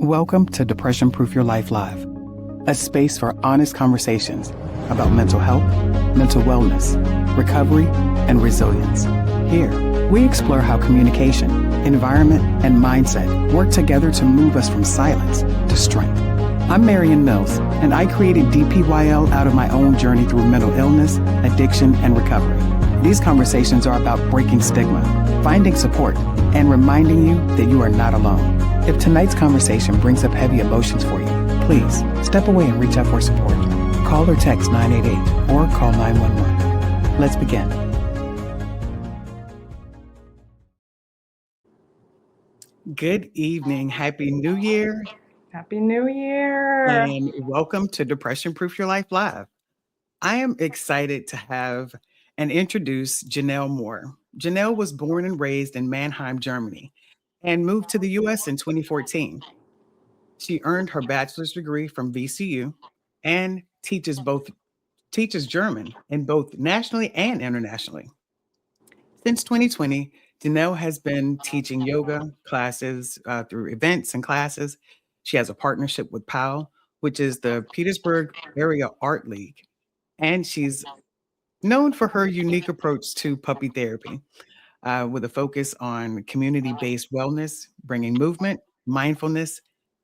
Welcome to Depression Proof Your Life Live, a space for honest conversations about mental health, mental wellness, recovery, and resilience. Here, we explore how communication, environment, and mindset work together to move us from silence to strength. I'm Marion Mills, and I created DPYL out of my own journey through mental illness, addiction, and recovery. These conversations are about breaking stigma, finding support, and reminding you that you are not alone. If tonight's conversation brings up heavy emotions for you, please step away and reach out for support. Call or text 988 or call 911. Let's begin. Good evening. Happy New Year. Happy New Year. And welcome to Depression Proof Your Life Live. I am excited to have and introduce Janelle Moore. Janelle was born and raised in Mannheim, Germany, and moved to the U.S. in 2014. She earned her bachelor's degree from VCU and teaches German in both nationally and internationally. Since 2020, Janelle has been teaching yoga classes through events and classes. She has a partnership with PAL, which is the Petersburg Area Art League, and she's known for her unique approach to puppy therapy, with a focus on community-based wellness, bringing movement, mindfulness,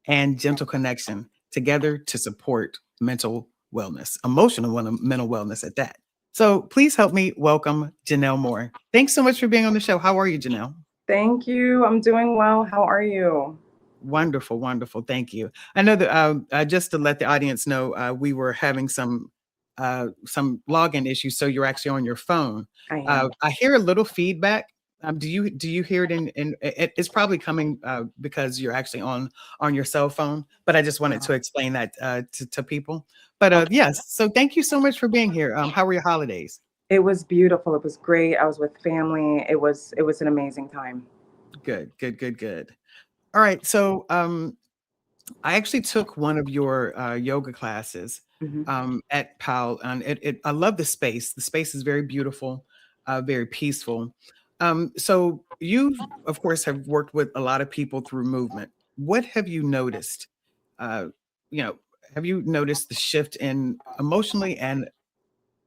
and gentle connection together to support mental wellness, mental wellness at that. So please help me welcome Janelle Moore. Thanks so much for being on the show. How are you, Janelle? Thank you. I'm doing well. How are you? Wonderful, wonderful. Thank you. I know that just to let the audience know, we were having some login issues, so you're actually on your phone. I hear a little feedback. Do you hear it it's probably coming because you're actually on your cell phone, but I just wanted to explain that to people. But yes, so thank you so much for being here. How were your holidays? It was beautiful. It was great. I was with family. It was an amazing time. Good. All right. So I actually took one of your yoga classes at PAL, and I love the space. The space is very beautiful, very peaceful. So you, of course, have worked with a lot of people through movement. What have you noticed? Uh, have you noticed the shift in emotionally and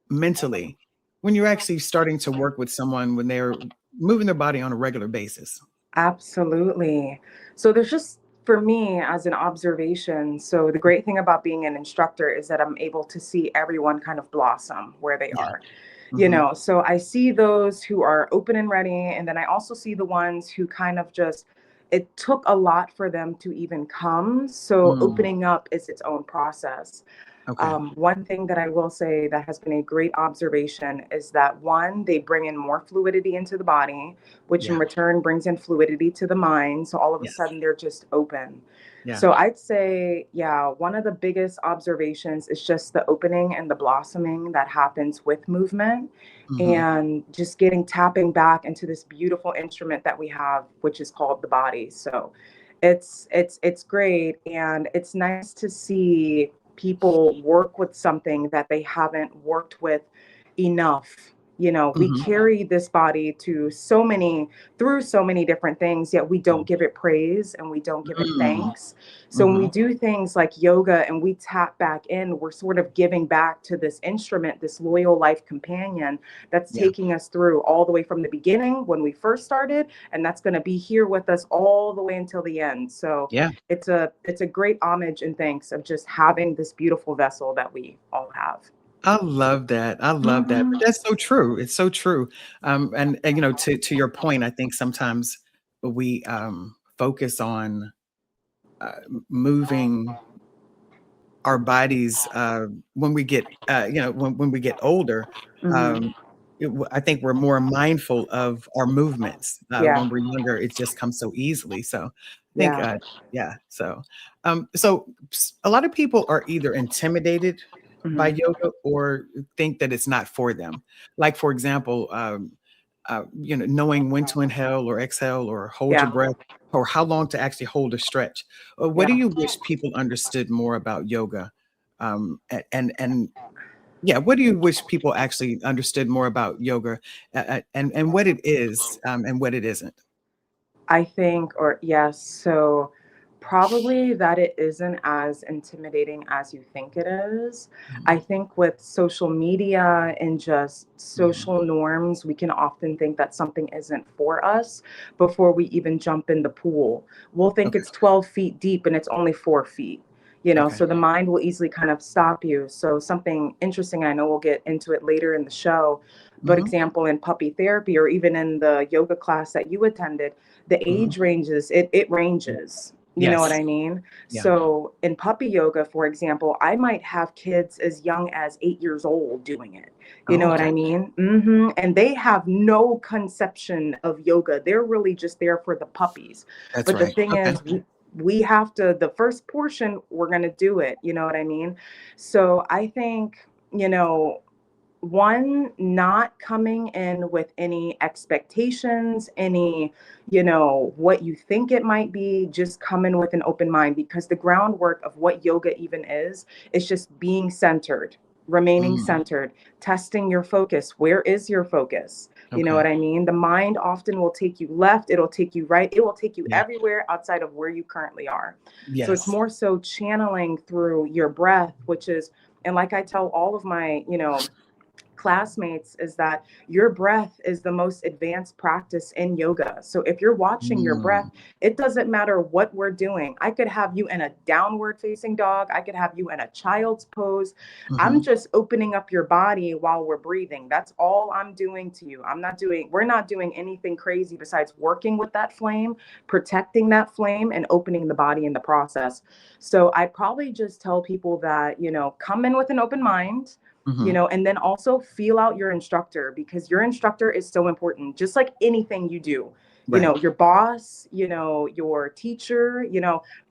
mentally when you're actually starting to work with someone when they're moving their body on a regular basis? Absolutely. So there's just, for me as an observation, so the great thing about being an instructor is that I'm able to see everyone kind of blossom where they Yeah. are. So I see those who are open and ready, and then I also see the ones who kind of just, it took a lot for them to even come. So opening up is its own process. Okay. One thing that I will say that has been a great observation is that, one, they bring in more fluidity into the body, which in return brings in fluidity to the mind. So all of a sudden they're just open. Yeah. So I'd say, one of the biggest observations is just the opening and the blossoming that happens with movement, and just tapping back into this beautiful instrument that we have, which is called the body. So it's great, and it's nice to see people work with something that they haven't worked with enough. We carry this body through so many different things, yet we don't give it praise and we don't give it thanks. So when we do things like yoga and we tap back in, we're sort of giving back to this instrument, this loyal life companion that's taking us through all the way from the beginning when we first started, and that's going to be here with us all the way until the end. So it's a great homage and thanks of just having this beautiful vessel that we all have. I love that. But that's so true. It's so true. And to your point, I think sometimes we focus on moving our bodies when we get when we get older. I think we're more mindful of our movements. When we're younger, it just comes so easily. So I think so a lot of people are either intimidated by yoga or think that it's not for them. Like, for example, knowing when to inhale or exhale or hold your breath, or how long to actually hold a stretch. What do you wish people understood more about yoga? What do you wish people actually understood more about yoga, and what it is, and what it isn't? I think, so Probably that it isn't as intimidating as you think it is. I Mhm. think with social media and just Mhm. social norms, we can often think that something isn't for us before we even jump in the pool. We'll think Okay. it's 12 feet deep and it's only 4 feet. Okay. So the mind will easily kind of stop you. So something interesting, I know we'll get into it later in the show, but Mhm. example in puppy therapy or even in the yoga class that you attended, the Mhm. age ranges, it Yeah. ranges. You know what Yes. I mean? Yeah. So in puppy yoga, for example, I might have kids as young as 8 years old doing it. You Oh, know what okay. I mean? And they have no conception of yoga. They're really just there for the puppies. That's But the right. thing Okay. is, we have to, the first portion, we're going to do it. You know what I mean? So I think, you know, one, not coming in with any expectations, any, what you think it might be, just come in with an open mind, because the groundwork of what yoga even is just being centered, remaining Mm. centered, testing your focus. Where is your focus? You know Okay. what I mean? The mind often will take you left, it'll take you right, it will take you Yeah. everywhere outside of where you currently are. So it's Yes. more so channeling through your breath, which is, and like I tell all of my, classmates, is that your breath is the most advanced practice in yoga. So if you're watching your breath, Mm. it doesn't matter what we're doing. I could have you in a downward facing dog, I could have you in a child's pose. I'm Mhm. just opening up your body while we're breathing. That's all I'm doing to you. We're not doing anything crazy besides working with that flame, protecting that flame, and opening the body in the process. So I probably just tell people that, come in with an open mind, Mhm. and then also feel out your instructor, because your instructor is so important, just like anything you do. Right. Your boss, your teacher,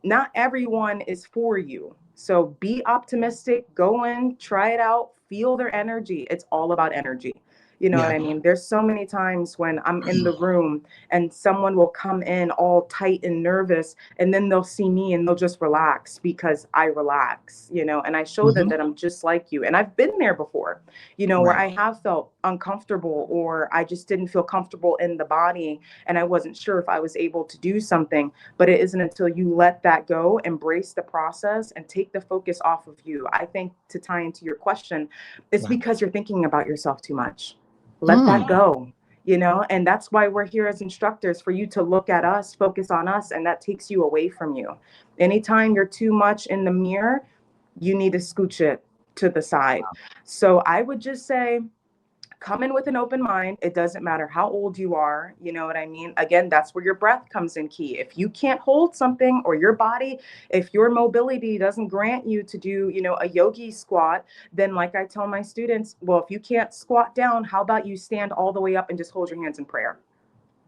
not everyone is for you. So be optimistic, go in, try it out, feel their energy. It's all about energy. You know what Yeah. I mean? There's so many times when I'm in the room and someone will come in all tight and nervous, and then they'll see me and they'll just relax because I relax, and I show them Mhm. that I'm just like you. And I've been there before, where Right. I have felt uncomfortable, or I just didn't feel comfortable in the body and I wasn't sure if I was able to do something. But it isn't until you let that go, embrace the process, and take the focus off of you. I think, to tie into your question, it's Wow. because you're thinking about yourself too much. Let that Mm. go. And that's why we're here as instructors, for you to look at us, focus on us, and that takes you away from you. Anytime you're too much in the mirror, you need to scooch it to the side. So I would just say, come in with an open mind. It doesn't matter how old you are. You know what I mean? Again, that's where your breath comes in key. If you can't hold something, or your body, if your mobility doesn't grant you to do, a yogi squat, then like I tell my students, well, if you can't squat down, how about you stand all the way up and just hold your hands in prayer?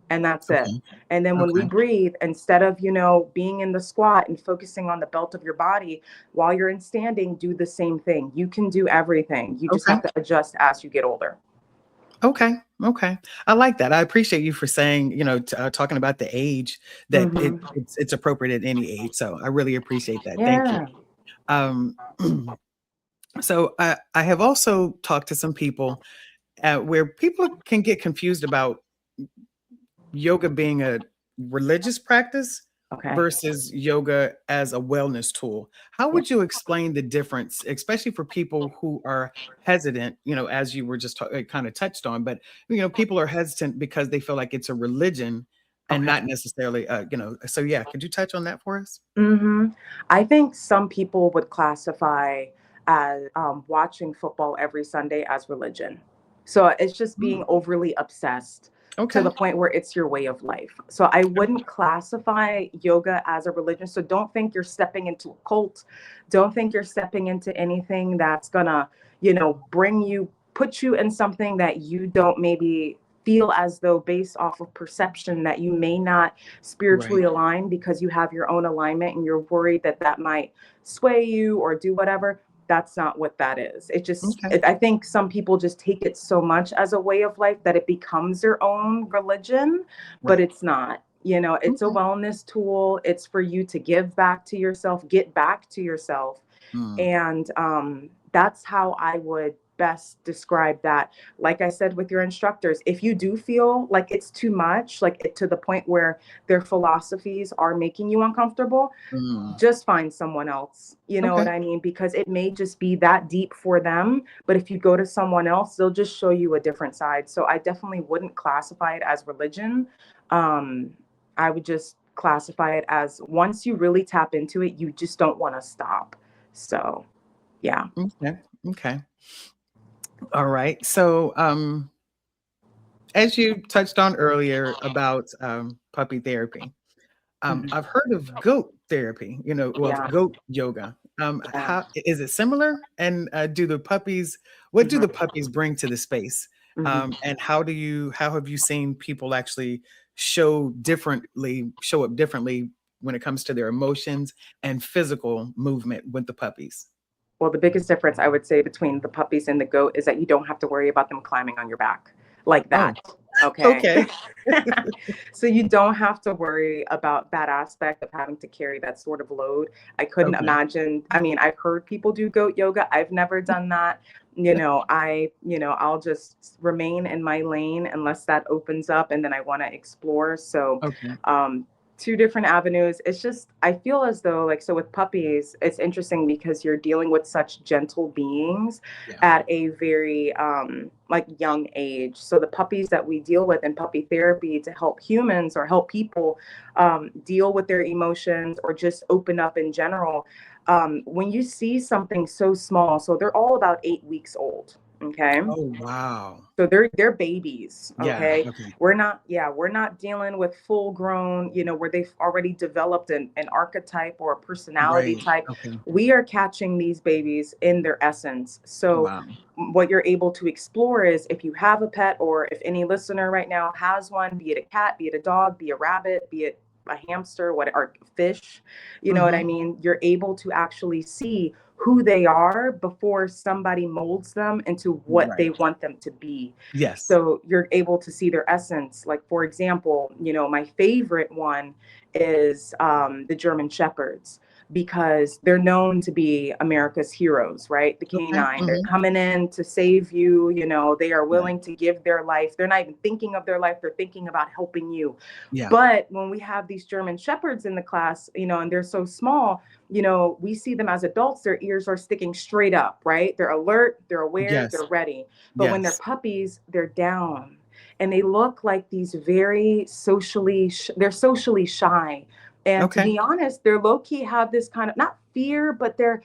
And that's it. Okay. And then when we Okay. breathe, instead of, being in the squat and focusing on the belt of your body while you're in standing, do the same thing. You can do everything. You just Okay. have to adjust as you get older. Okay. Okay. I like that. I appreciate you for saying, talking about the age that Hmm. it's appropriate at any age. So I really appreciate that. Thank you. Yeah. Um, so I have also talked to some people where people can get confused about yoga being a religious practice Okay. versus yoga as a wellness tool. How Yeah. would you explain the difference, especially for people who are hesitant, as you were just kind of touched on, but people are hesitant because they feel like it's a religion and Okay. not necessarily, so yeah, could you touch on that for us? Hmm. I think some people would classify as watching football every Sunday as religion. So it's just being Mm, overly obsessed to okay. the point where it's your way of life. So I wouldn't classify yoga as a religion. So don't think you're stepping into a cult. Don't think you're stepping into anything that's gonna, put you in something that you don't maybe feel as though, based off of perception, that you may not spiritually Right. aligned, because you have your own alignment and you're worried that that might sway you or do whatever. That's not what that is. Okay. I think some people just take it so much as a way of life that it becomes their own religion, but Right. it's not. It's a Okay. wellness tool. It's for you to give back to yourself, get back to yourself. Mm, And that's how I would best describe that. Like I said with your instructors, if you do feel like it's too much, like to the point where their philosophies are making you uncomfortable, Mm. just find someone else. You know what Okay. I mean? Because it may just be that deep for them. But if you go to someone else, they'll just show you a different side. So I definitely wouldn't classify it as religion. Um, I would just classify it as once you really tap into it, you just don't want to stop. So, yeah. Okay. Okay. All right. So, as you touched on earlier about puppy therapy, Mhm. I've heard of goat therapy, well, Yeah. goat yoga. Yeah. How is it similar? And what do the Mhm. puppies bring to the space? Mhm. And how have you seen people actually show up differently when it comes to their emotions and physical movement with the puppies? Well, the biggest difference I would say between the puppies and the goat is that you don't have to worry about them climbing on your back like Oh, that. Okay. okay. So you don't have to worry about that aspect of having to carry that sort of load. I couldn't Okay. imagine. I mean, I've heard people do goat yoga. I've never done that. I'll just remain in my lane unless that opens up and then I want to explore. So, Okay. um, two different avenues. It's just, I feel as though, like, so with puppies, it's interesting because you're dealing with such gentle beings Yeah. at a very like young age. So the puppies that we deal with in puppy therapy to help humans or help people deal with their emotions or just open up in general. When you see something so small, so they're all about 8 weeks old. Okay. Oh, wow. So they're babies, Yeah. okay? Okay. We're not dealing with full grown, where they've already developed an archetype or a personality Right. type. Okay. We are catching these babies in their essence. So Wow. what you're able to explore is if you have a pet or if any listener right now has one, be it a cat, be it a dog, be a rabbit, be it a hamster, what or fish, you know what I Mhm. mean? You're able to actually see who they are before somebody molds them into what they Right. want them to be. Yes. So you're able to see their essence. Like, for example, my favorite one is the German Shepherds because they're known to be America's heroes, right? The Okay. canine, they're Mhm. coming in to save you. They are Right. willing to give their life. They're not even thinking of their life, they're thinking about helping you. Yeah. But when we have these German Shepherds in the class, and they're so small, we see them as adults, their ears are sticking straight up, right? They're alert, they're aware, Yes. they're ready. But when they're Yes. puppies, they're down. And they look like these very they're socially shy. And to Okay. be honest, they're low key have this kind of not fear, but they're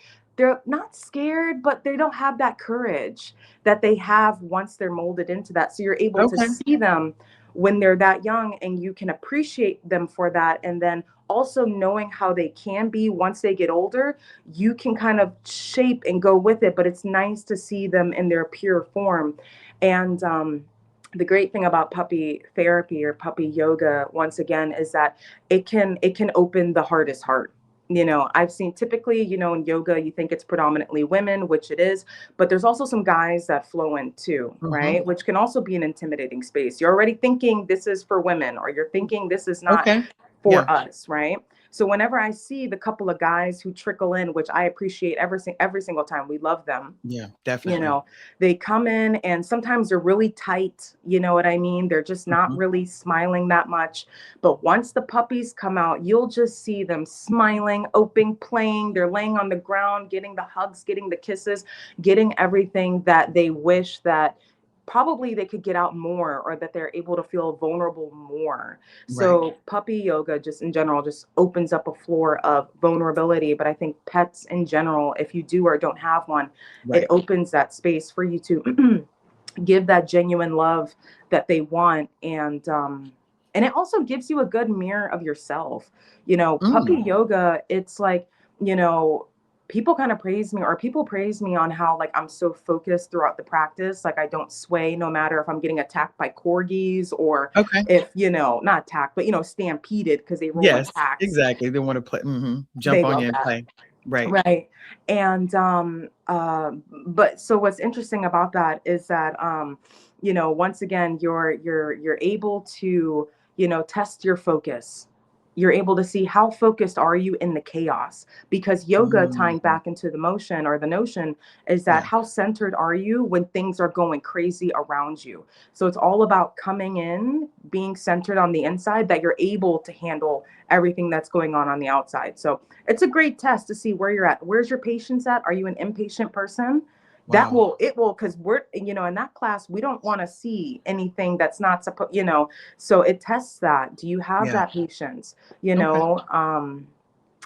not scared, but they don't have that courage that they have once they're molded into that. So you're able to Okay. see them when they're that young and you can appreciate them for that. And then also knowing how they can be once they get older, you can kind of shape and go with it. But it's nice to see them in their pure form. And the great thing about puppy therapy or puppy yoga, once again, is that it can open the hardest heart. I've seen typically, in yoga, you think it's predominantly women, which it is, but there's also some guys that flow in too, Mhm. right? Which can also be an intimidating space. You're already thinking this is for women, or you're thinking this is not Okay. Yeah. for us, right? So whenever I see the couple of guys who trickle in, which I appreciate every single time, we love them. Yeah. You Definitely. know, they come in and sometimes they're really tight, you know what I mean? They're just not Mhm. really smiling that much. But once the puppies come out, you'll just see them smiling, open, playing. They're laying on the ground, getting the hugs, getting the kisses, getting everything that they wish that probably they could get out more or that they're able to feel vulnerable more. Right. So puppy yoga just in general just opens up a floor of vulnerability. But I think pets in general, if you do or don't have one, it Right. opens that space for you to give that genuine love that they want. And it also gives you a good mirror of yourself. Puppy Mm. yoga, it's like, you know people kind of praise me, or people praise me on how, like, I'm so focused throughout the practice, like I don't sway no matter if I'm getting attacked by corgis, or Okay. if, not attacked, but stampeded because they roll in Yes. packs. Exactly. They wanna play, mhm. Jump They on love you and that. play. Right. Right. And but so what's interesting about that is that once again you're able to, test your focus. you're able to see how focused are you in the chaos, because yoga, tying Mhm. back into the motion or the notion, is that Yeah. how centered are you when things are going crazy around you. So it's all about coming in, being centered on the inside, that you're able to handle everything that's going on the outside. So it's a great test to see where you're at. Where's your patience at? Are you an impatient person? That Wow. will, it will, because we're, in that class, we don't want to see anything that's not supposed, so it tests that. Do you have Yeah. that patience? you Okay. know um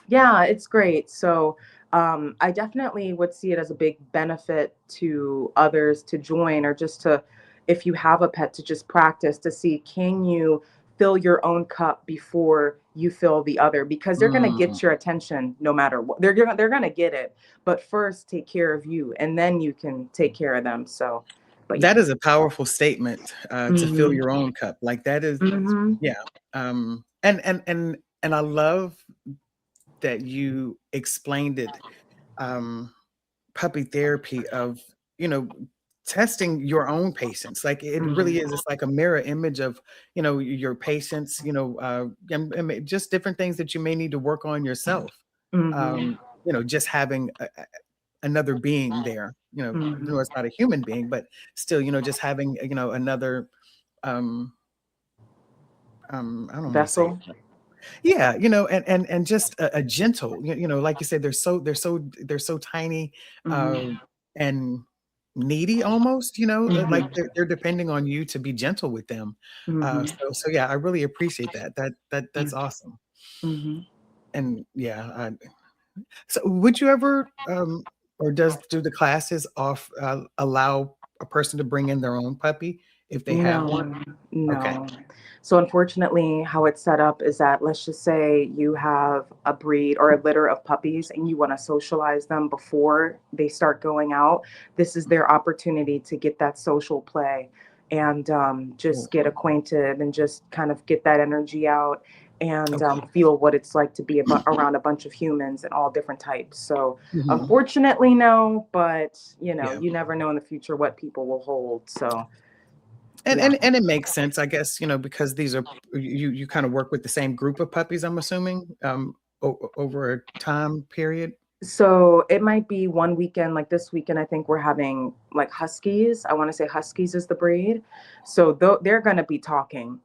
yeah, it's great. So I definitely would see it as a big benefit to others to join, or just to, if you have a pet, to just practice to see, can you fill your own cup before you fill the other, because they're going to Mm. get your attention no matter what. They're going to get it, but first take care of you, and then you can take care of them. So, but yeah. That is a powerful statement, to fill Mhm. your own cup. Like, that is, Mhm. yeah. And I love that you explained it, um, puppy therapy of, you know, testing your own patience. Like, it really Mhm. is, it's like a mirror image of, your patience, and just different things that you may need to work on yourself. Mhm. Um, just having another being there, even though Mhm. it's not a human being, but still, just having, another, um, I don't want to say, Vessel. yeah, and just a gentle, like you said, they're so tiny, uh, Mhm. and needy almost, like Mhm. they're depending on you to be gentle with them. Mhm. So yeah, I really appreciate that. That's Mhm. awesome. Mhm. And yeah, so would you ever, or do the classes allow a person to bring in their own puppy if they have one? No, Okay. no. So unfortunately, how it's set up is that, let's just say you have a breed or a litter of puppies and you want to socialize them before they start going out. This is their opportunity to get that social play, and just Cool. get acquainted and just kind of get that energy out, and Okay. feel what it's like to be around a bunch of humans and all different types. So Mhm. unfortunately, no, but Yeah. you never know in the future what people will hold. So And yeah. and and it makes sense, I guess, because these are, you kind of work with the same group of puppies, I'm assuming, over a time period? So it might be one weekend, like this weekend, I think we're having like Huskies. I want to say Huskies is the breed. So they're going to be talking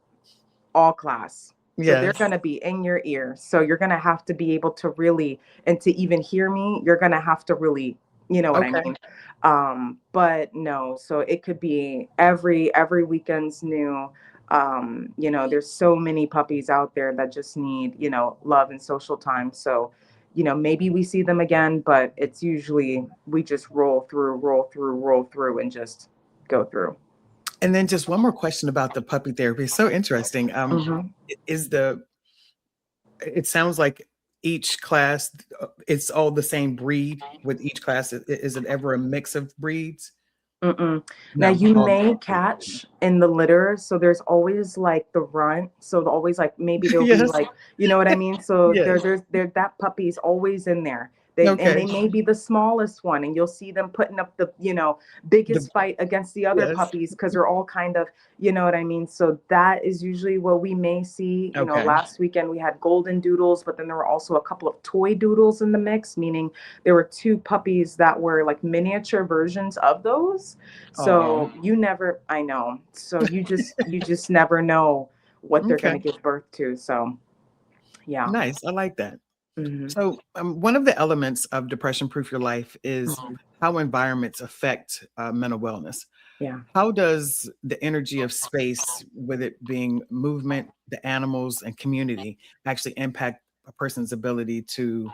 all class. So they're Yes. going to be in your ear. So you're going to have to be able to really, and to even hear me, you're going to have to really, you know what I Okay. mean? But no, so it could be every weekend's new. There's so many puppies out there that just need, love and social time. So, maybe we see them again, but it's usually we just roll through, and just go through. And then just one more question about the puppy therapy. It's so interesting. Hmm. Is the it sounds like each class, it's all the same breed with each class. Is it ever a mix of breeds? Mm-mm. Now No. you All may catch in the litter, so there's always like the runt. So always like maybe there'll be Yes. like, you know what I mean? So Yes. there that puppy's always in there. They Okay. may be the smallest one, and you'll see them putting up the The biggest fight against the other Yes. puppies, because they're all kind of, you know what I mean. So that is usually what we may see. Okay. Last weekend we had golden doodles, but then there were also a couple of toy doodles in the mix, meaning there were two puppies that were like miniature versions of those. Oh. So you never, I know. So you just never know what they're going Okay. to give birth to. So yeah. Nice. I like that. Hmm. So, one of the elements of Depression Proof Your Life is Hmm. how environments affect mental wellness. Yeah. How does the energy of space, with it being movement, the animals, and community, actually impact a person's ability to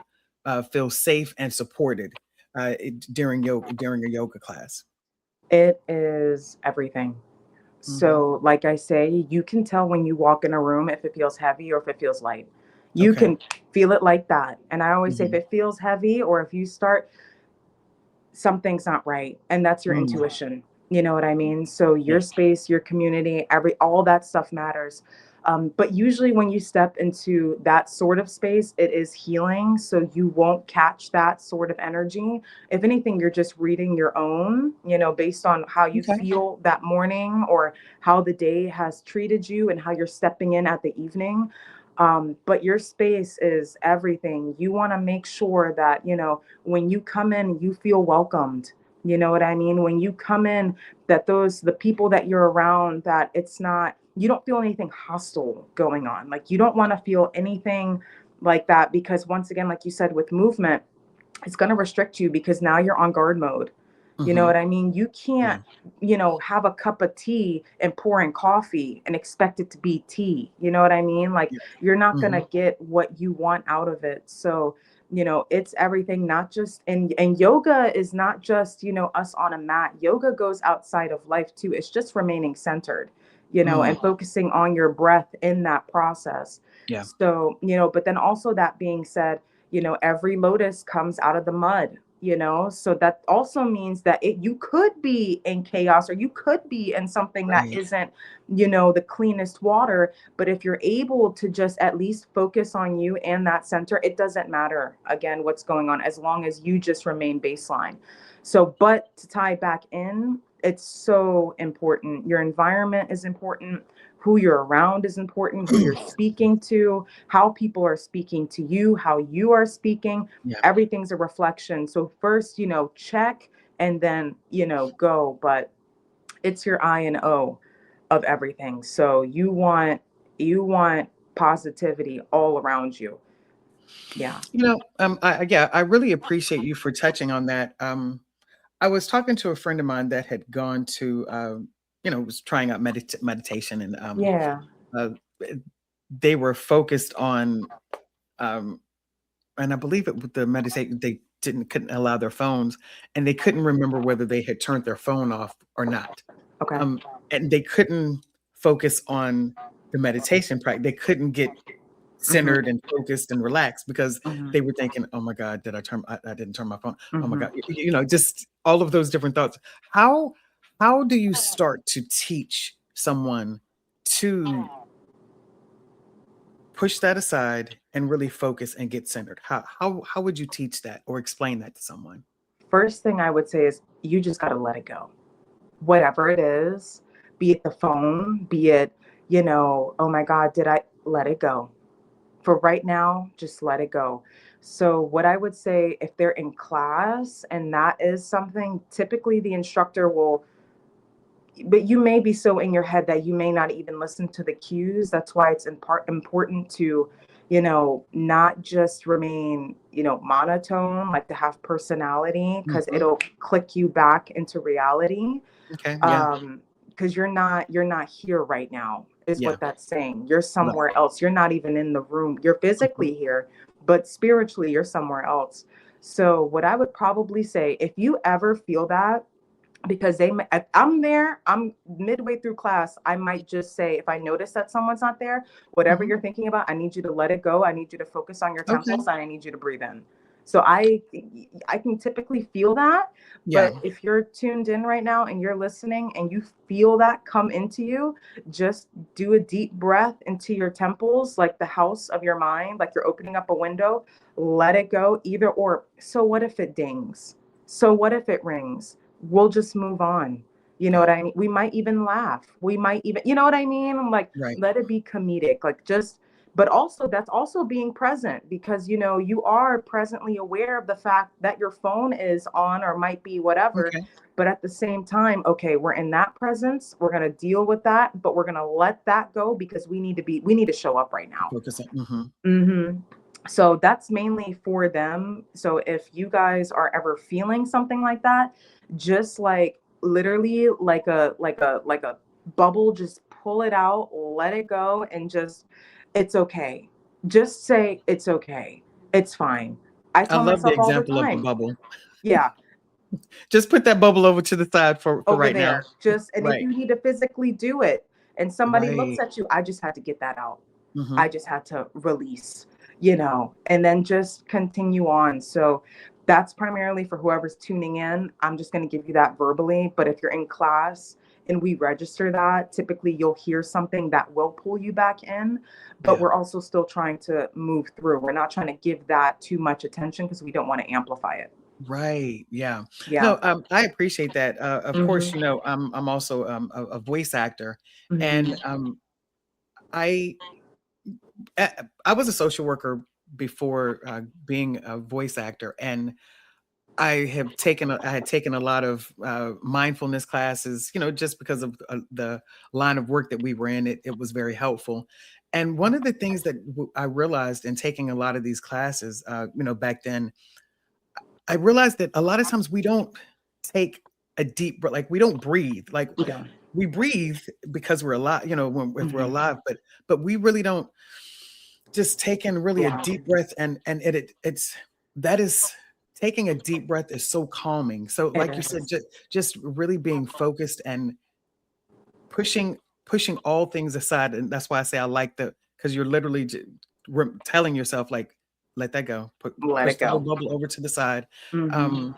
feel safe and supported during a yoga class? It is everything. Hmm. So, like I say, you can tell when you walk in a room if it feels heavy or if it feels light. You Okay. can feel it like that. And I always say, if Hmm. it feels heavy, or if you start, something's not right, and that's your Mm. intuition. You know what I mean? So Yeah. your space, your community, all that stuff matters. But usually when you step into that sort of space, it is healing, so you won't catch that sort of energy. If anything, you're just reading your own, based on how you Okay. feel that morning, or how the day has treated you, and how you're stepping in at the evening. But your space is everything. You want to make sure that, when you come in, you feel welcomed. You know what I mean? When you come in, that the people that you're around, that it's not, you don't feel anything hostile going on. Like, you don't want to feel anything like that, because once again, like you said, with movement, it's going to restrict you because now you're on guard mode. You know Hmm. what I mean? You Yeah. can't, have a cup of tea and pour in coffee and expect it to be tea. You know what I mean? Like, Yeah. you're not going Hmm. to get what you want out of it. So, it's everything, not just, and yoga is not just, us on a mat. Yoga goes outside of life too. It's just remaining centered, Mm. and focusing on your breath in that process. Yeah. So, but then also, that being said, every lotus comes out of the mud, so that also means that you could be in chaos, or you could be in something that Right. isn't, the cleanest water. But if you're able to just at least focus on you and that center, it doesn't matter again what's going on, as long as you just remain baseline. So, but to tie back in, it's so important. Your environment is important. Who you're around is important. Who you're speaking to, how people are speaking to you, how you are speaking. Yeah. Everything's a reflection. So first, check, and then, go. But it's your I and O of everything. So you want positivity all around you. Yeah. Yeah, I really appreciate you for touching on that. I was talking to a friend of mine that had gone to, was trying out meditation, and Yeah. uh, they were focused on, um, and I believe it with the meditation, they couldn't allow their phones, and they couldn't remember whether they had turned their phone off or not. Okay. Um, and they couldn't focus on the meditation practice. They couldn't get Mhm. centered and focused and relaxed because Mhm. they were thinking, "Oh my God, I didn't turn my phone. Oh my Mhm. God," just all of those different thoughts. How how do you start to teach someone to push that aside and really focus and get centered? How would you teach that or explain that to someone? First thing I would say is, you just got to let it go. Whatever it is, be it the phone, be it, oh my God, did I let it go? For right now, just let it go. So, what I would say, if they're in class and that is something, typically the instructor will, but you may be so in your head that you may not even listen to the cues. That's why it's in part important to, not just remain, monotone, like to have personality, because Mhm. it'll click you back into reality. Okay, yeah, Because you're not here right now, is yeah, what that's saying. You're right. somewhere else. You're not even in the room. You're Mhm. physically here, but spiritually you're somewhere else. So what I would probably say, if you ever feel that, because if I'm there, I'm midway through class, I might just say, if I notice that someone's not there, whatever Mhm. you're thinking about, I need you to let it go. I need you to focus on your Okay. temples, and I need you to breathe in. So I can typically feel that. Yeah. But if you're tuned in right now and you're listening and you feel that come into you, just do a deep breath into your temples, like the house of your mind, like you're opening up a window. Let it go. Either or. So what if it dings? So what if it rings? We'll just move on. You know Yeah. what I mean? We might even laugh. We might even, you know what I mean? I'm like, Right. let it be comedic. Like, just, but also, that's also being present, because, you are presently aware of the fact that your phone is on, or might be whatever. Okay. But at the same time, okay, we're in that presence. We're going to deal with that, but we're going to let that go, because we need to show up right now. Focus on. Mhm. Hmm. So that's mainly for them. So if you guys are ever feeling something like that, just like literally like a bubble, just pull it out, let it go, and just, it's okay. Just say it's okay. It's fine. I I tell love the myself all the example of the time, bubble. yeah, Just put that bubble over to the side for over right now. there. Just, and if Right. you need to physically do it and somebody looks Right. at you, I just had to get that out. I Mhm. just had to release, and then just continue on. So that's primarily for whoever's tuning in. I'm just going to give you that verbally. But if you're in class and we register that, typically you'll hear something that will pull you back in. But Yeah. we're also still trying to move through. We're not trying to give that too much attention, because we don't want to amplify it. Right. Yeah. Yeah. No, I appreciate that. Of course, Hmm. I'm also a voice actor, and Hmm. I I was a social worker before being a voice actor, and I had taken a lot of mindfulness classes, just because of the line of work that we were in. It was very helpful. And one of the things that I realized in taking a lot of these classes, back then, I realized that a lot of times we don't take a deep breath, like we don't breathe, like You don't. we breathe because we're alive, if we're Mhm. alive, but we really don't just take in really a Yeah, deep breath, and it's that is taking a deep breath is so calming. So it like you said, is. just really being focused and pushing all things aside. And that's why I say I like the because you're literally telling yourself, like, let that go, Let push it the whole go. bubble over to the side. Mhm. um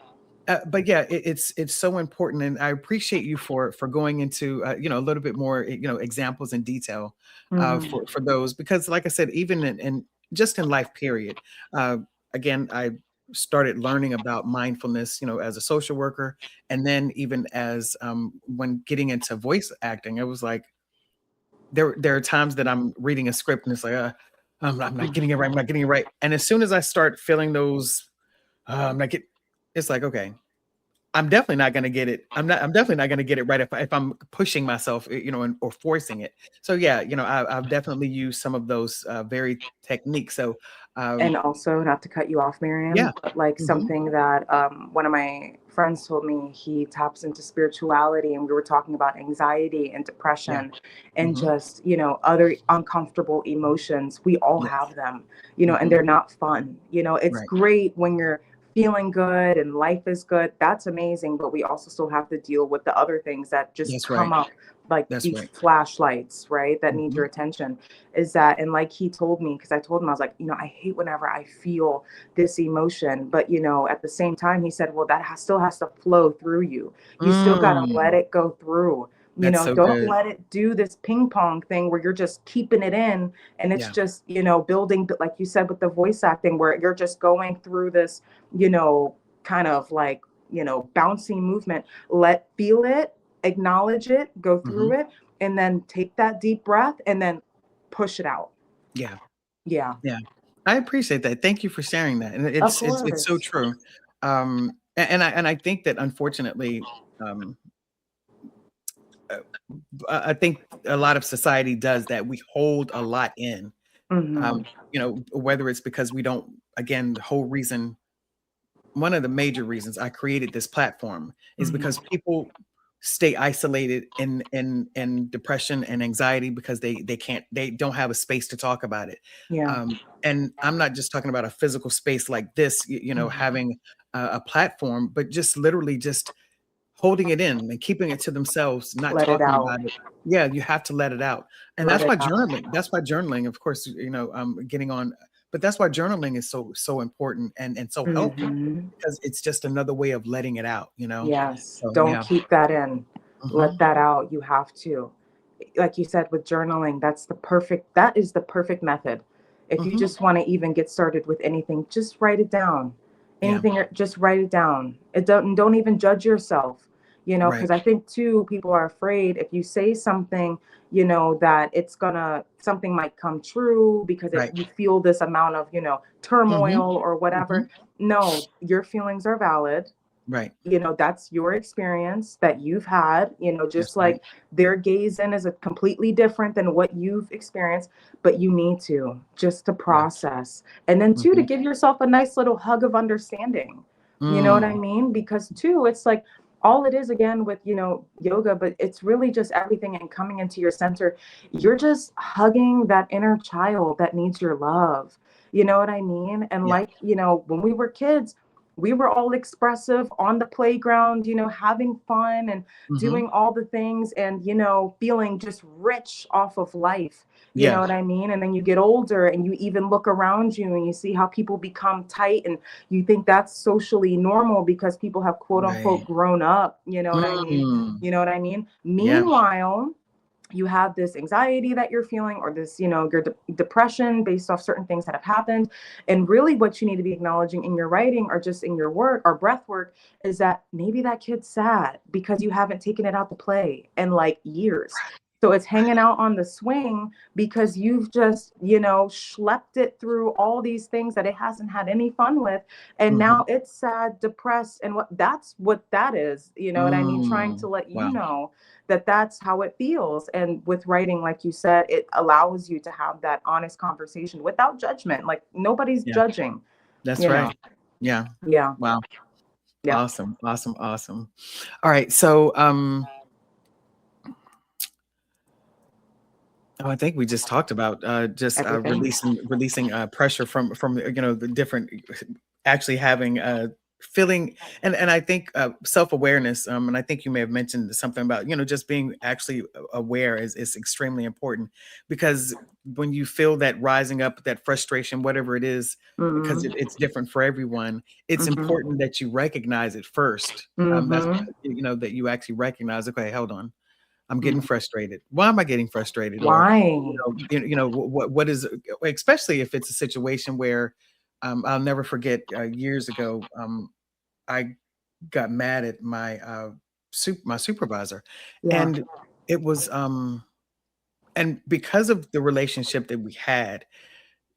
but yeah, it's so important, and I appreciate you for going into a little bit more examples and detail Mhm. for those, because like I said, even in just in life period. uh, Again, I started learning about mindfulness, as a social worker, and then even as when getting into voice acting, it was like there are times that I'm reading a script and it's like, I'm not getting it right, I'm not getting it right, and as soon as I start feeling those, I'm not get, it's like, okay, I'm definitely not gonna get it. I'm definitely not gonna get it right if I'm pushing myself, and or forcing it. So yeah, I've definitely used some of those very techniques. So And um, also, not to cut you off, yeah. Miriam, but like Hmm. something that one of my friends told me, he taps into spirituality, and we were talking about anxiety and Yeah. depression and Hmm. just, other uncomfortable emotions. We all have Yes. them, and Hmm. they're not fun. It's Right. great when you're feeling good and life is good. That's amazing. But we also still have to deal with the other things that just That's come right. up, like That's these right. flashlights, right? That need Hmm. your attention. Is that, and like he told me, because I told him, I was like, I hate whenever I feel this emotion, but at the same time, he said, well, that still has to flow through you. You still got to let Mm, it go through. that's so Don't good. let it do this ping pong thing where you're just keeping it in, and it's Yeah. just building, like you said with the voice acting, where you're just going through this, kind of like, bouncy movement. Feel it, acknowledge it, go through Hmm. it, and then take that deep breath and then push it out. Yeah. Yeah. Yeah. I appreciate that. Thank you for sharing that. And Of it's so course. true. And I think that unfortunately, um, uh, I think a lot of society does that. We hold a lot in, Mhm. whether it's because we don't, again, the whole reason, one of the major reasons I created this platform is because Mhm. people stay isolated in depression and anxiety because they don't have a space to talk about it. Yeah. And I'm not just talking about a physical space like this, Mhm. having a platform, but just literally just holding it in and keeping it to themselves, not Let it talking out. about it. Yeah, you have to let it out. And Let it out. that's why journaling, of course, getting on, but that's why journaling is so important and so helpful, Mhm. because it's just another way of letting it out. Yes. So Don't yeah. keep that in. Let Mhm. that out. You have to. Like you said with journaling, that is the perfect method. If you Mhm. just want to even get started with anything, just write it down. Yeah. Anything, just write it down. It don't even judge yourself, Right. because I think too people are afraid if you say something, that something might come true because Right. you feel this amount of, Mhm. turmoil or Mhm. whatever. No, your feelings are valid. Right. That's your experience that you've had, just That's right. like their gaze in is a completely different than what you've experienced, but you need to just to Yes. process, and then two, to Mhm. give yourself a nice little hug of understanding. You know what I Mm. mean? Because two, it's like all it is, again, with yoga, but it's really just everything and coming into your center. You're just hugging that inner child that needs your love. You know what I mean? And Yeah. like, when we were kids, we were all expressive on the playground, having fun and Mhm. doing all the things, and, feeling just rich off of life. You know Yeah. what I mean? And then you get older and you even look around you and you see how people become tight, and you think that's socially normal because people have quote unquote Right. grown up. You know what I mean? Mm. You know what I mean? Yeah. Meanwhile, you have this anxiety that you're feeling, or this, your depression based off certain things that have happened. And really what you need to be acknowledging in your writing or just in your work or breath work is that maybe that kid's sad because you haven't taken it out to play in like years. So it's hanging out on the swing because you've just, schlepped it through all these things that it hasn't had any fun with. And Mhm. now it's sad, depressed. And that's what that is. You know what I mean? Trying to let you Wow. know that that's how it feels. And with writing, like you said, it allows you to have that honest conversation without judgment. Like nobody's Yeah, judging, that's you know? right. Yeah. Yeah. Wow. Yeah. Awesome, awesome, awesome. All right, so, oh, I think we just talked about, just, Everything. releasing pressure from, the different actually having, feeling and I think, self-awareness, and I think you may have mentioned something about, just being actually aware is extremely important because when you feel that rising up, that frustration, whatever it is, because Mhm. it's different for everyone, it's Mhm. important that you recognize it first. That's, Mhm. that you actually recognize, "Okay, hold on. I'm getting Mhm. frustrated. Why am I getting frustrated?" Or, Why? what is especially if it's a situation where, I'll never forget, years ago, I got mad at my supervisor, Yeah. and it was, and because of the relationship that we had,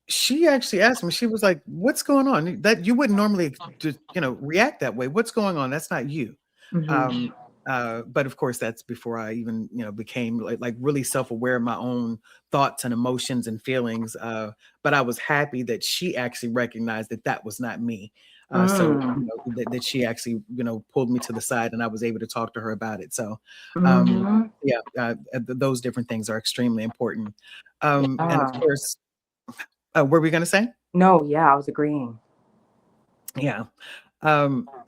she actually asked me, she was like, "What's going on? That you wouldn't normally just, react that way. What's going on? That's not you." Mhm. Um, but of course, that's before I even, became like really self-aware of my own thoughts and emotions and feelings. But I was happy that she actually recognized that that was not me. So Mm. that she actually, pulled me to the side and I was able to talk to her about it. So Mhm. yeah, those different things are extremely important. And of Yeah. course, what were we gonna say? No, yeah, I was agreeing. Yeah.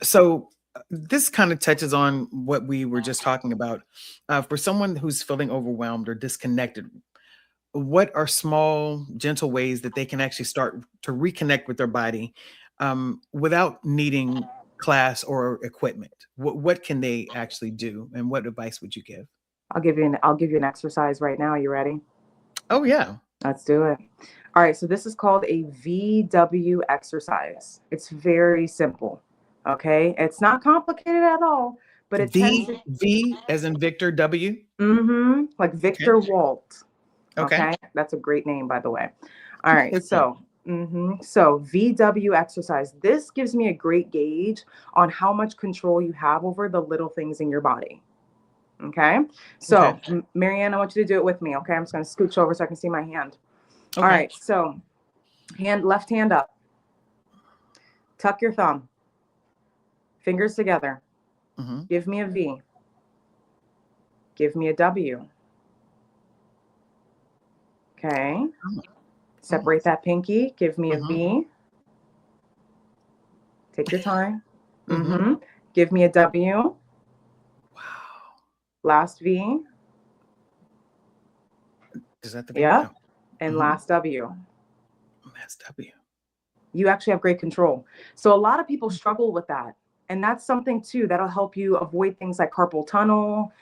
So this kind of touches on what we were just talking about. For someone who's feeling overwhelmed or disconnected, what are small, gentle ways that they can actually start to reconnect with their body without needing class or equipment? What can they actually do, and what advice would you give? I'll give you an exercise right now. You ready? Oh yeah, Let's do it. All right, so this is called a VW exercise. It's very simple. Okay? It's not complicated at all, but it tends to V as in Victor, W. like Okay, Victor Walt. okay, Okay? That's a great name, by the way. All right, okay, so VW exercise. This gives me a great gauge on how much control you have over the little things in your body. Okay. okay, So, Marianne, I want you to do it with me. Okay. I'm just going to scooch over so I can see my hand. All okay. right. So, left hand up, tuck your thumb, fingers together. Hmm. Give me a V. Give me a W. Okay. Oh, oh. Separate that pinky. Give me a Hmm. V. Take your time. Hmm. Give me a W. Wow. Last V. Is that the V? Oh. Yep. And Hmm. last W. That's W. You actually have great control. So a lot of people struggle with that. And that's something too that'll help you avoid things like carpal tunnel,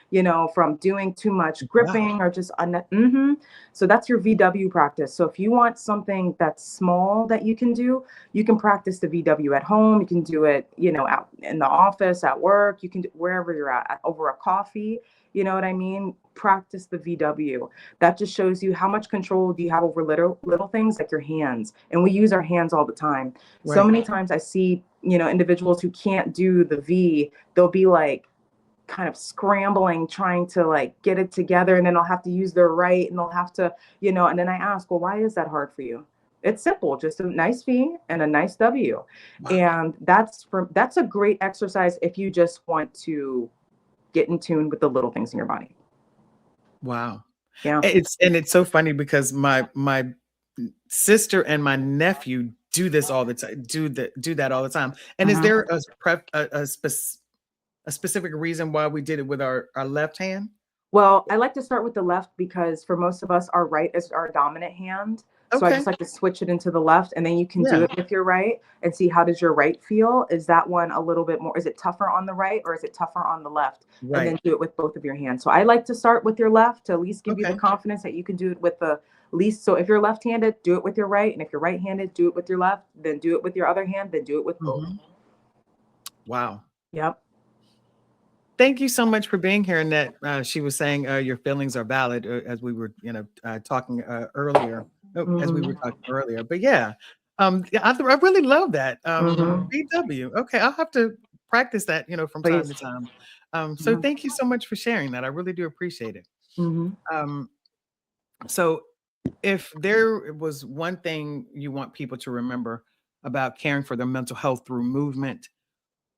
from doing too much Wow. gripping or just So that's your VW practice. So if you want something that's small that you can do, you can practice the VW at home. You can do it, out in the office, at work. You can do wherever you're at over a coffee. You know what I mean? Practice the VW. That just shows you how much control do you have over little things like your hands. And we use our hands all the time. So Right. many times I see, individuals who can't do the V, they'll be like kind of scrambling, trying to like get it together, and then they'll have to use their right, and they'll have to, and then I ask, well, why is that hard for you? It's simple, just a nice V and a nice W. Wow. And that's a great exercise if you just want to get in tune with the little things in your body. Wow. Yeah. It's so funny because my sister and my nephew do this all the time. Do that all the time. And is there Mhm. a specific reason why we did it with our left hand? Well, I like to start with the left because for most of us, our right is our dominant hand. So I just Okay. like to switch it into the left, and then you can do Yeah. it with your right and see how does your right feel. Is that one a little bit more, is it tougher on the right or is it tougher on the left? And then Right. do it with both of your hands. So I like to start with your left to at least give you the Okay. confidence that you can do it with the least. So if you're left-handed, do it with your right. And if you're right-handed, do it with your left, then do it with your other hand, then do it with both. Hmm. Wow. Yep. Thank you so much for being here. And that she was saying your feelings are valid as we were, talking earlier. Oh, as we were Mhm. talking earlier. But yeah, yeah, I really love that. Mhm. BW. Okay, I'll have to practice that, from time to Please. time. So Mhm. thank you so much for sharing that. I really do appreciate it. Mhm. Um, so if there was one thing you want people to remember about caring for their mental health through movement,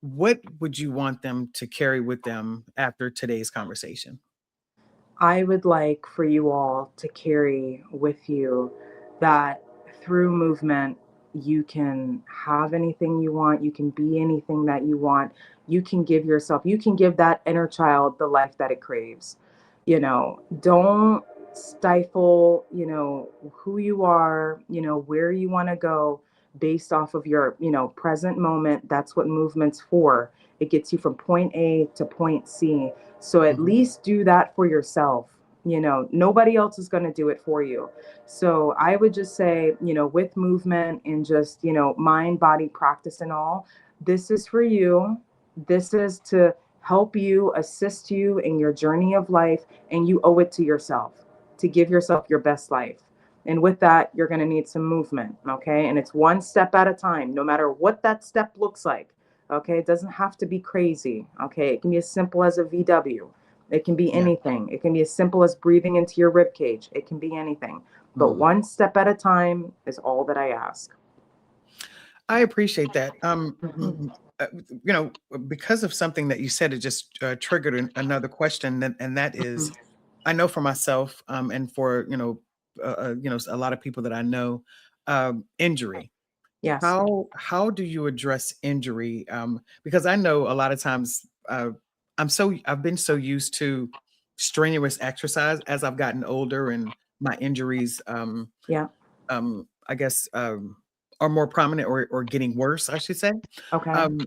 what would you want them to carry with them after today's conversation? I would like for you all to carry with you that through movement, you can have anything you want, you can be anything that you want, you can give yourself, you can give that inner child the life that it craves. Don't stifle, who you are, where you want to go based off of your, present moment. That's what movement's for. It gets you from point A to point C, so at Mhm. least do that for yourself. Nobody else is going to do it for you. So I would just say, with movement and just, mind, body practice and all, this is for you. This is to help you, assist you in your journey of life, and you owe it to yourself to give yourself your best life. And with that, you're going to need some movement. Okay. And it's one step at a time, no matter what that step looks like. Okay, it doesn't have to be crazy. Okay, it can be as simple as a VW. It can be Yeah. anything. It can be as simple as breathing into your rib cage. It can be anything. But Mm. one step at a time is all that I ask. I appreciate that. Mhm. Because of something that you said, it just triggered another question, and that is, Mhm. I know for myself, and for a lot of people that I know, injury. Yes. How do you address injury? Because I know a lot of times I've been so used to strenuous exercise as I've gotten older and my injuries Yeah. I guess are more prominent or getting worse, I should say. Okay. Um,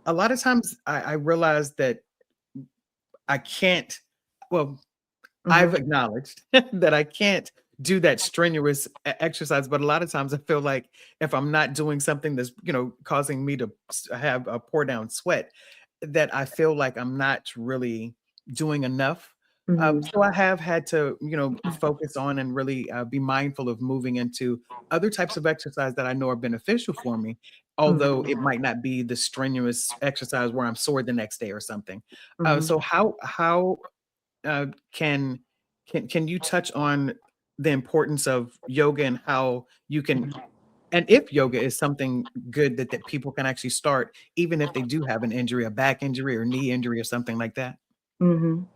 a lot of times I realize that I can't. Well, I've Mhm. acknowledged that I can't do that strenuous exercise, but a lot of times I feel like if I'm not doing something that's, causing me to have a pour down sweat, that I feel like I'm not really doing enough. Mhm. So I have had to, focus on and really be mindful of moving into other types of exercise that I know are beneficial for me, although it Mhm. might not be the strenuous exercise where I'm sore the next day or something. Mhm. So how uh, can can you touch on the importance of yoga and how you can, and if yoga is something good that people can actually start even if they do have an injury, a back injury or knee injury or something like that? Mhm.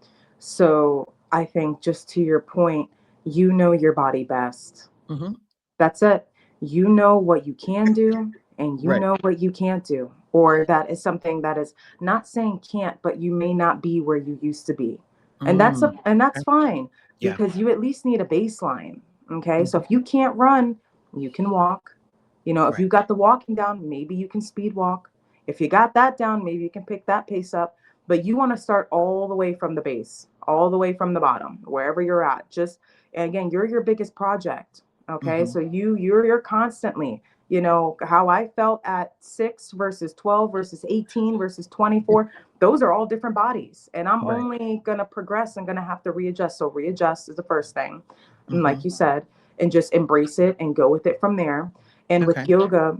So I think just to your point, you know your body best. Mhm. That's it. You know what you can do and you Right. know what you can't do. Or that is something that is not saying can't, but you may not be where you used to be. Mm. And that's Okay. fine Yeah. because you at least need a baseline. Okay? So Mhm. if you can't run, you can walk. If Right. you got the walking down, maybe you can speed walk. If you got that down, maybe you can pick that pace up. But you want to start all the way from the base, all the way from the bottom, wherever you're at. And again, you're your biggest project. Okay, Mhm. so you're constantly, how I felt at 6 versus 12 versus 18 versus 24. Those are all different bodies, and I'm Right. only gonna progress and gonna have to readjust. So readjust is the first thing, and like Mhm. you said, and just embrace it and go with it from there. And with Okay. yoga,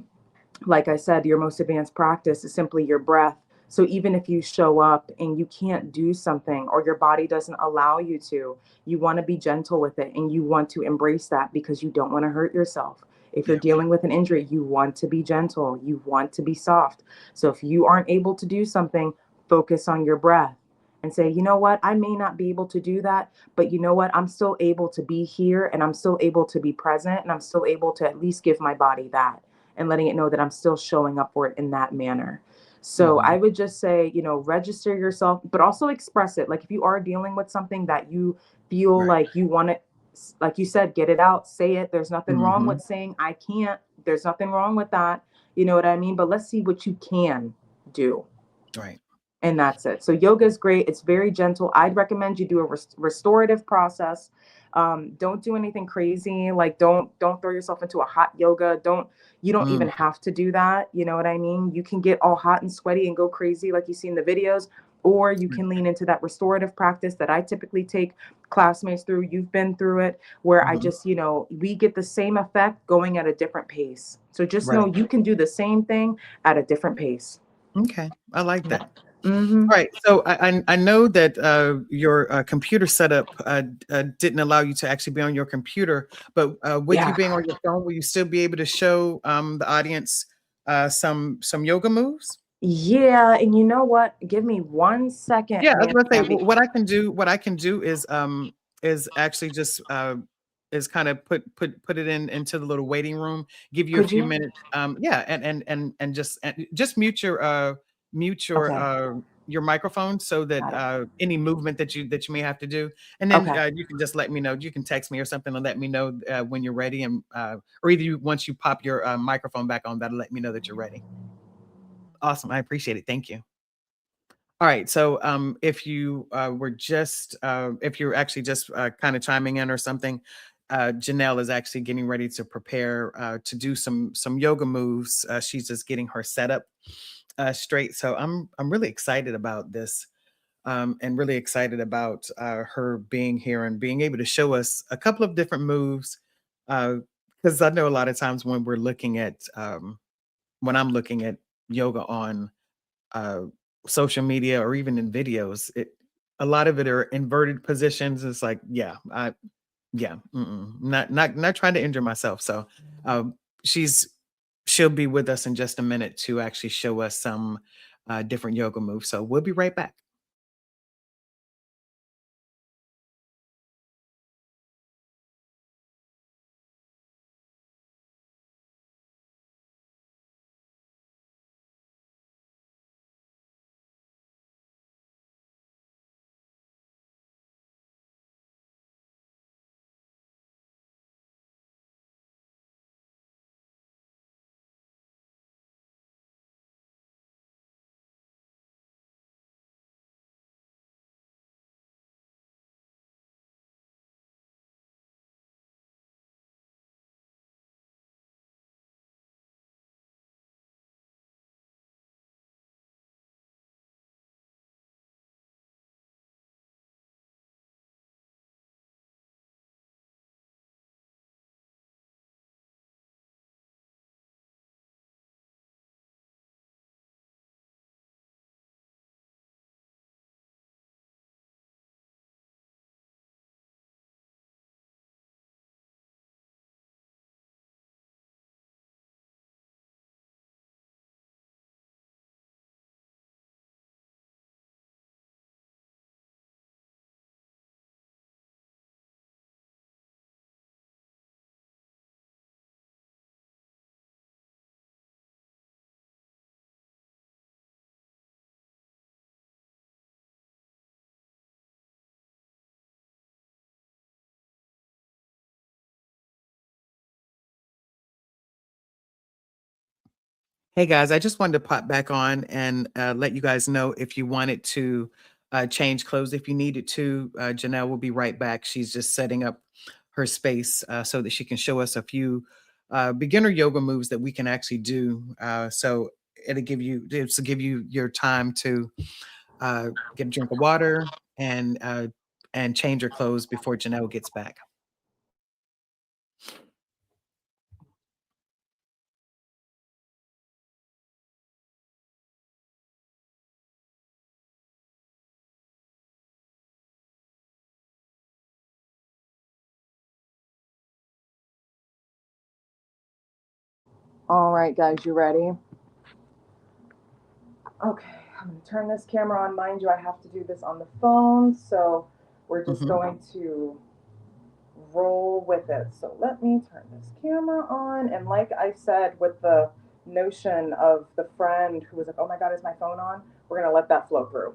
like I said, your most advanced practice is simply your breath. So even if you show up and you can't do something or your body doesn't allow you to, you want to be gentle with it and you want to embrace that because you don't want to hurt yourself. If you're Yeah. dealing with an injury, you want to be gentle, you want to be soft. So if you aren't able to do something, focus on your breath and say, you know what, I may not be able to do that, but you know what, I'm still able to be here and I'm still able to be present and I'm still able to at least give my body that and letting it know that I'm still showing up for it in that manner. So Mhm. I would just say, register yourself, but also express it. Like if you are dealing with something that you feel Right. like you want to, like you said, get it out, say it. There's nothing wrong with Mhm. saying, I can't. There's nothing wrong with that. You know what I mean? But let's see what you can do. Right. And that's it. So yoga is great. It's very gentle. I'd recommend you do a restorative process. Don't do anything crazy. Like don't throw yourself into a hot yoga. You don't even Mm. have to do that. You know what I mean? You can get all hot and sweaty and go crazy like you see in the videos. Or you Right. can lean into that restorative practice that I typically take classmates through. You've been through it, where I Mhm. just, we get the same effect going at a different pace. So just know Right. you can do the same thing at a different pace. Okay. I like Yeah. that. Hmm. All right. So I know that your computer setup didn't allow you to actually be on your computer, but with you Yeah. being on your phone, will you still be able to show the audience some yoga moves? Yeah. And you know what? Give me 1 second, Yeah, I was man. gonna say Andy. what I can do is actually just is kind of put it in into the little waiting room, give you a Could few you? minutes. Yeah, and just Okay. your microphone so that Got it. any movement that you may have to do, and then Okay. you can just let me know. You can text me or something and let me know when you're ready, and or either once you pop your microphone back on, that'll let me know that you're ready. Awesome, I appreciate it. Thank you. All right. So, if you if you're actually just kind of chiming in or something, Janelle is actually getting ready to prepare to do some yoga moves. She's just getting her setup straight. So I'm really excited about this, and really excited about her being here and being able to show us a couple of different moves. Because I know a lot of times when I'm looking at yoga on uh, social media or even in videos, a lot of it are inverted positions. It's like, yeah, not trying to injure myself. So, um, she's she'll be with us in just a minute to actually show us some different yoga moves. So we'll be right back. Hey guys, I just wanted to pop back on and let you guys know if you wanted to change clothes, if you needed to. Janelle will be right back. She's just setting up her space so that she can show us a few beginner yoga moves that we can actually do. So it's to give you your time to get a drink of water and change your clothes before Janelle gets back. All right, guys, you ready? Okay, I'm gonna turn this camera on. Mind you, I have to do this on the phone, so we're just Hmm. going to roll with it. So let me turn this camera on. And like I said, with the notion of the friend who was like, oh my God, is my phone on? We're gonna let that flow through.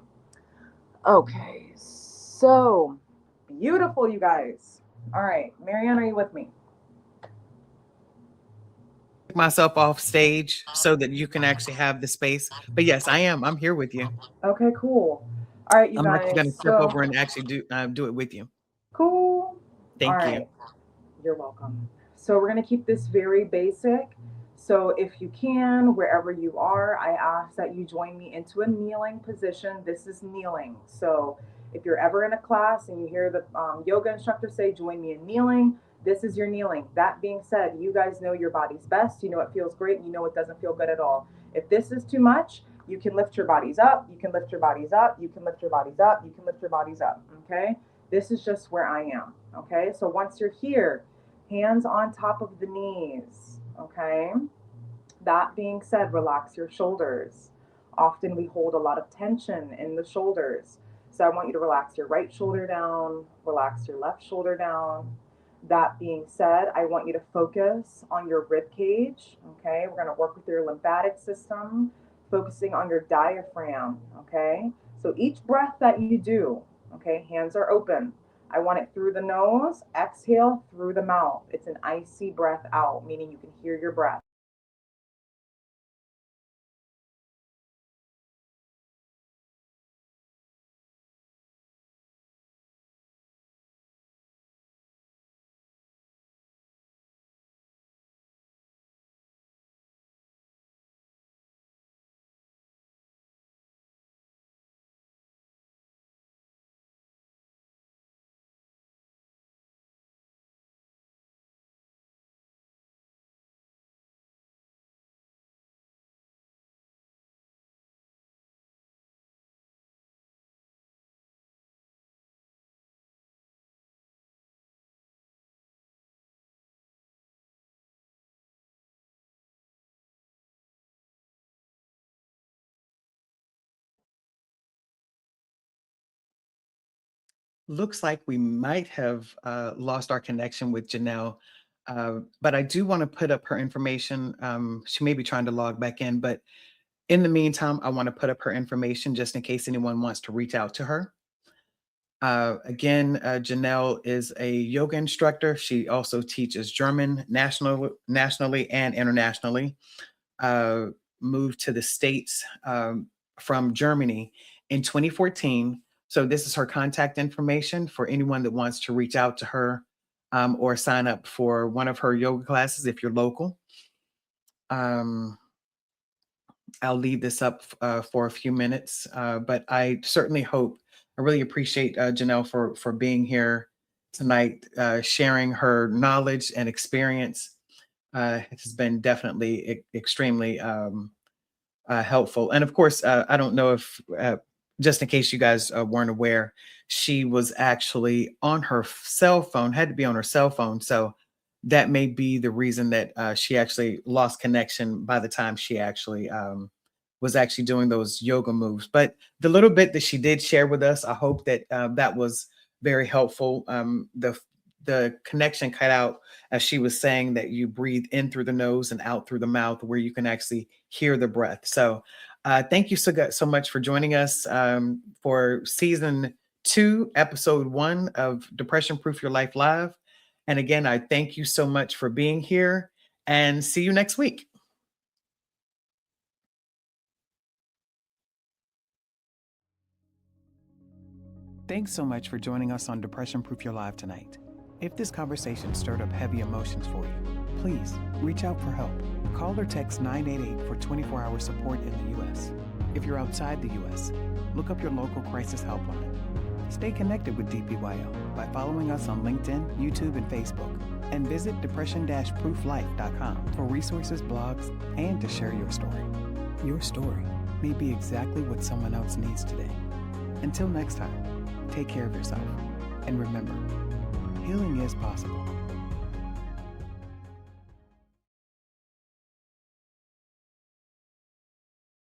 Okay, so beautiful, you guys. All right, Marianne, are you with me? Myself off stage so that you can actually have the space. But yes, I am. I'm here with you. Okay, cool. All right, you I'm actually guys. gonna step So over and actually do it with you. cool. All Thank you. right, you're welcome. So we're gonna keep this very basic. So if you can, wherever you are, I ask that you join me into a kneeling position. This is kneeling. So if you're ever in a class and you hear the yoga instructor say, join me in kneeling, this is your kneeling. That being said, you guys know your body's best. You know it feels great. You know it doesn't feel good at all. If this is too much, you can lift your bodies up. You can lift your bodies up. You can lift your bodies up. You can lift your bodies up. Okay. This is just where I am. Okay. So once you're here, hands on top of the knees. Okay. That being said, relax your shoulders. Often we hold a lot of tension in the shoulders. So I want you to relax your right shoulder down, relax your left shoulder down. That being said, I want you to focus on your rib cage. Okay, we're going to work with your lymphatic system, focusing on your diaphragm. Okay, so each breath that you do, okay, hands are open. I want it through the nose, exhale through the mouth. It's an icy breath out, meaning you can hear your breath. Looks like we might have lost our connection with Janelle, but I do want to put up her information. She may be trying to log back in, but in the meantime, I want to put up her information just in case anyone wants to reach out to her. Again, Janelle is a yoga instructor. She also teaches German nationally and internationally. Uh, Moved to the States from Germany in 2014. So this is her contact information for anyone that wants to reach out to her or sign up for one of her yoga classes if you're local. Um, I'll leave this up for a few minutes, but I certainly hope, I really appreciate Janelle for being here tonight, sharing her knowledge and experience. It has been definitely extremely helpful. And of course, I don't know if, just in case you guys weren't aware, she was actually on her cell phone, had to be on her cell phone. So that may be the reason that she actually lost connection by the time she actually was actually doing those yoga moves. But the little bit that she did share with us, I hope that that was very helpful. The connection cut out as she was saying that you breathe in through the nose and out through the mouth, where you can actually hear the breath. So, thank you so much for joining us for season 2, episode 1 of Depression Proof Your Life Live. And again, I thank you so much for being here and see you next week. Thanks so much for joining us on Depression Proof Your Life tonight. If this conversation stirred up heavy emotions for you, please reach out for help. Call or text 988 for 24-hour support in the U.S. If you're outside the U.S., look up your local crisis helpline. Stay connected with DPYL by following us on LinkedIn, YouTube, and Facebook, and visit depression-prooflife.com for resources, blogs, and to share your story. Your story may be exactly what someone else needs today. Until next time, take care of yourself. And remember, healing is possible.